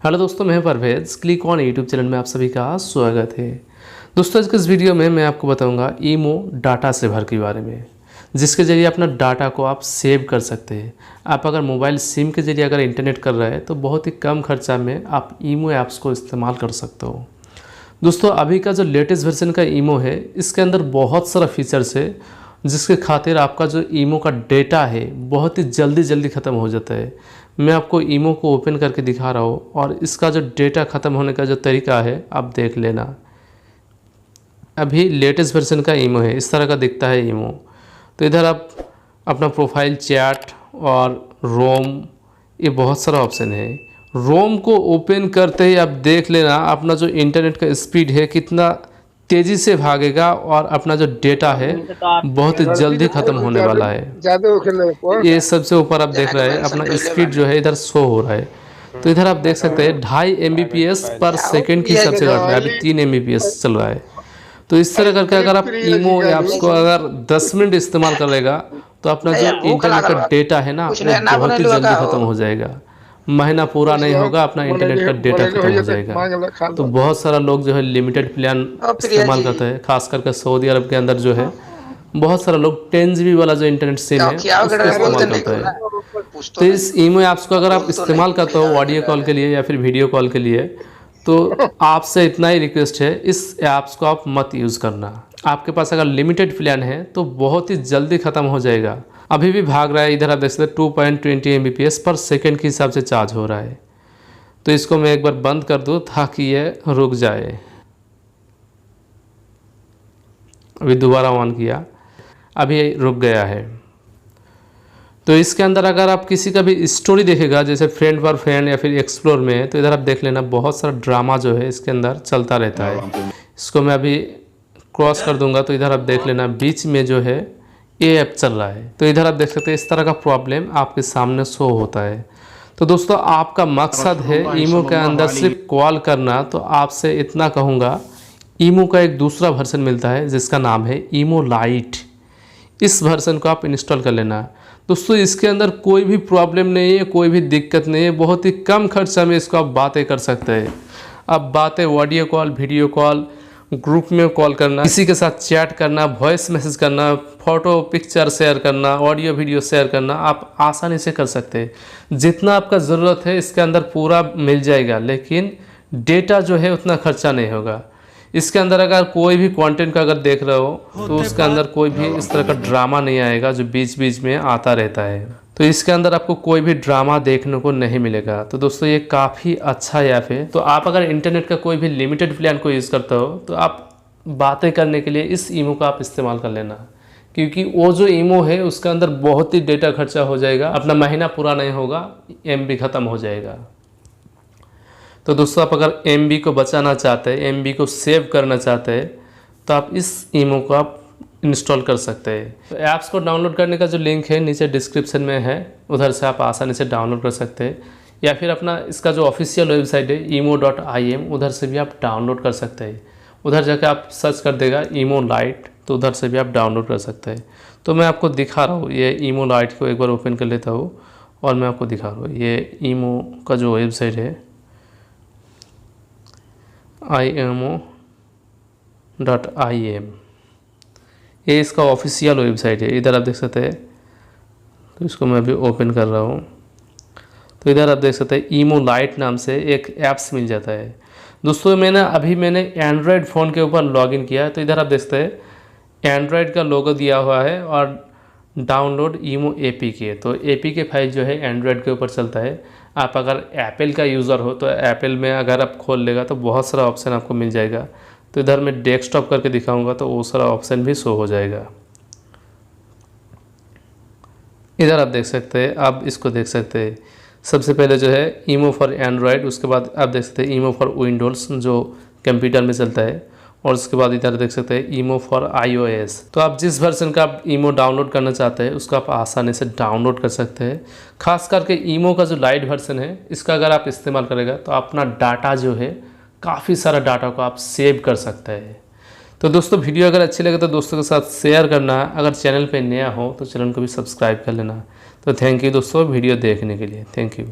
Hello दोस्तों, मैं Parvez click on YouTube channel में आप सभी का स्वागत है। दोस्तों, आज के इस वीडियो में मैं आपको बताऊंगा ईमो डाटा सेवर के बारे में, जिसके ज़रिए अपना डाटा को आप सेव कर सकते हैं। आप अगर मोबाइल सिम के ज़रिए अगर इंटरनेट कर रहे हैं तो बहुत ही कम खर्चा में आप ईमो ऐप्स को इस्तेमाल कर सकते हो। दोस्तों, अभी का जो लेटेस्ट वर्जन का ईमो है, इसके अंदर बहुत सारा फीचर्स है जिसके खातिर आपका जो ईमो का डेटा है बहुत ही जल्दी ख़त्म हो जाता है। मैं आपको ईमो को ओपन करके दिखा रहा हूँ और इसका जो डेटा ख़त्म होने का जो तरीका है आप देख लेना। अभी लेटेस्ट वर्जन का ईमो है, इस तरह का दिखता है ईमो। तो इधर आप अपना प्रोफाइल, चैट और रोम, ये बहुत सारा ऑप्शन है। रोम को ओपन करते ही आप देख लेना अपना जो इंटरनेट का स्पीड है कितना तेज़ी से भागेगा और अपना जो डेटा है बहुत ही जल्दी ख़त्म होने वाला है। ये सबसे ऊपर आप देख रहे हैं अपना स्पीड जो है इधर शो हो रहा है। तो इधर आप देख सकते हैं 2.5 MBPS पर सेकंड की हिसाब से घट रहा है। अभी 3 MBPS चल रहा है। तो इस तरह करके अगर आप ईमो ऐप्स को अगर 10 मिनट इस्तेमाल करेगा तो अपना जो इंटरनेट का डेटा है ना वो बहुत ही जल्दी ख़त्म हो जाएगा। महीना पूरा नहीं होगा अपना इंटरनेट का डेटा खत्म हो जाएगा। तो बहुत सारा लोग जो है लिमिटेड प्लान इस्तेमाल करते हैं, खास करके सऊदी अरब के अंदर जो है बहुत सारा लोग 10 GB वाला जो इंटरनेट सिम है उसको इस्तेमाल करते हैं। तो इस ईमो ऐप्स को अगर आप इस्तेमाल करते हो ऑडियो कॉल के लिए या फिर वीडियो कॉल के लिए, तो आपसे इतना ही रिक्वेस्ट है, इस ऐप्स को आप मत यूज़ करना। आपके पास अगर लिमिटेड प्लान है तो बहुत ही जल्दी ख़त्म हो जाएगा। अभी भी भाग रहा है, इधर आप देख सकते 2.20 MBPS पर सेकंड के हिसाब से चार्ज हो रहा है। तो इसको मैं एक बार बंद कर दूँ ताकि ये रुक जाए। अभी दोबारा ऑन किया, अभी रुक गया है। तो इसके अंदर अगर आप किसी का भी स्टोरी देखेगा जैसे फ्रेंड फॉर फ्रेंड या फिर एक्सप्लोर में, तो इधर आप देख लेना बहुत सारा ड्रामा जो है इसके अंदर चलता रहता है। इसको मैं अभी क्रॉस कर दूंगा तो इधर आप देख लेना बीच में जो है ये ऐप चल रहा है। तो इधर आप देख सकते हैं इस तरह का प्रॉब्लम आपके सामने शो होता है। तो दोस्तों, आपका मकसद है ईमो के अंदर सिर्फ कॉल करना, तो आपसे इतना कहूँगा, ईमो का एक दूसरा वर्जन मिलता है जिसका नाम है ईमो लाइट। इस वर्जन को आप इंस्टॉल कर लेना। दोस्तों, इसके अंदर कोई भी प्रॉब्लम नहीं है, कोई भी दिक्कत नहीं है। बहुत ही कम खर्चा में इसको आप बातें कर सकते हैं। आप बातें audio call, video call, group में कॉल करना, किसी के साथ चैट करना, वॉइस मैसेज करना, फ़ोटो पिक्चर शेयर करना, ऑडियो वीडियो शेयर करना आप आसानी से कर सकते हैं। जितना आपका ज़रूरत है इसके अंदर पूरा मिल जाएगा, लेकिन डेटा जो है उतना खर्चा नहीं होगा। इसके अंदर अगर कोई भी कंटेंट का अगर देख रहे हो तो उसके अंदर कोई भी इस तरह का ड्रामा नहीं आएगा जो बीच बीच में आता रहता है। तो इसके अंदर आपको कोई भी ड्रामा देखने को नहीं मिलेगा। तो दोस्तों, ये काफ़ी अच्छा ऐप है। तो आप अगर इंटरनेट का कोई भी लिमिटेड प्लान को यूज़ करते हो तो आप बातें करने के लिए इस ईमो का आप इस्तेमाल कर लेना, क्योंकि वो जो ईमो है उसके अंदर बहुत ही डेटा खर्चा हो जाएगा। अपना महीना पूरा नहीं होगा, MB ख़त्म हो जाएगा। तो दोस्तों, आप अगर MB को बचाना चाहते हैं, MB को सेव करना चाहते हैं, तो आप इस ईमो को आप इंस्टॉल कर सकते हैं। तो ऐप्स को डाउनलोड करने का जो लिंक है नीचे डिस्क्रिप्शन में है, उधर से आप आसानी से डाउनलोड कर सकते हैं। या फिर अपना इसका जो ऑफिशियल वेबसाइट है emo.im, उधर से भी आप डाउनलोड कर सकते हैं। उधर जाकर आप सर्च कर देगा ईमो लाइट, तो उधर से भी आप डाउनलोड कर सकते हैं। तो मैं आपको दिखा रहा हूँ, ये ईमो लाइट को एक बार ओपन कर लेता हूँ और मैं आपको दिखा रहा हूँ। ये ईमो का जो वेबसाइट है imo.im, ये इसका ऑफिशियल वेबसाइट है। इधर आप देख सकते हैं। तो इसको मैं अभी ओपन कर रहा हूँ। तो इधर आप देख सकते हैं ईमो लाइट नाम से एक ऐप्स मिल जाता है। दोस्तों, मैंने एंड्रॉयड फ़ोन के ऊपर लॉगिन किया है। तो इधर आप देख सकते हैं एंड्रॉयड का लोगो दिया हुआ है और डाउनलोड ईमो APK। तो APK फाइल जो है एंड्रॉयड के ऊपर चलता है। आप अगर एप्पल का यूज़र हो तो एप्पल में अगर आप खोल लेगा तो बहुत सारा ऑप्शन आपको मिल जाएगा। तो इधर मैं डेस्कटॉप करके दिखाऊंगा तो वो सारा ऑप्शन भी शो हो जाएगा। इधर आप देख सकते हैं, आप इसको देख सकते हैं। सबसे पहले जो है ईमो फॉर एंड्रॉयड, उसके बाद आप देख सकते हैं ईमो फॉर विंडोज़ जो कंप्यूटर में चलता है, और उसके बाद इधर देख सकते हैं ईमो फॉर iOS। तो आप जिस वर्जन का आप ईमो डाउनलोड करना चाहते हैं उसको आप आसानी से डाउनलोड कर सकते हैं। खास करके ईमो का जो लाइट वर्जन है इसका अगर आप इस्तेमाल करेगा तो अपना डाटा जो है, काफ़ी सारा डाटा को आप सेव कर सकते हैं। तो दोस्तों, वीडियो अगर अच्छी लगे तो दोस्तों के साथ शेयर करना। अगर चैनल पे नया हो तो चैनल को भी सब्सक्राइब कर लेना। तो थैंक यू दोस्तों वीडियो देखने के लिए। Thank you.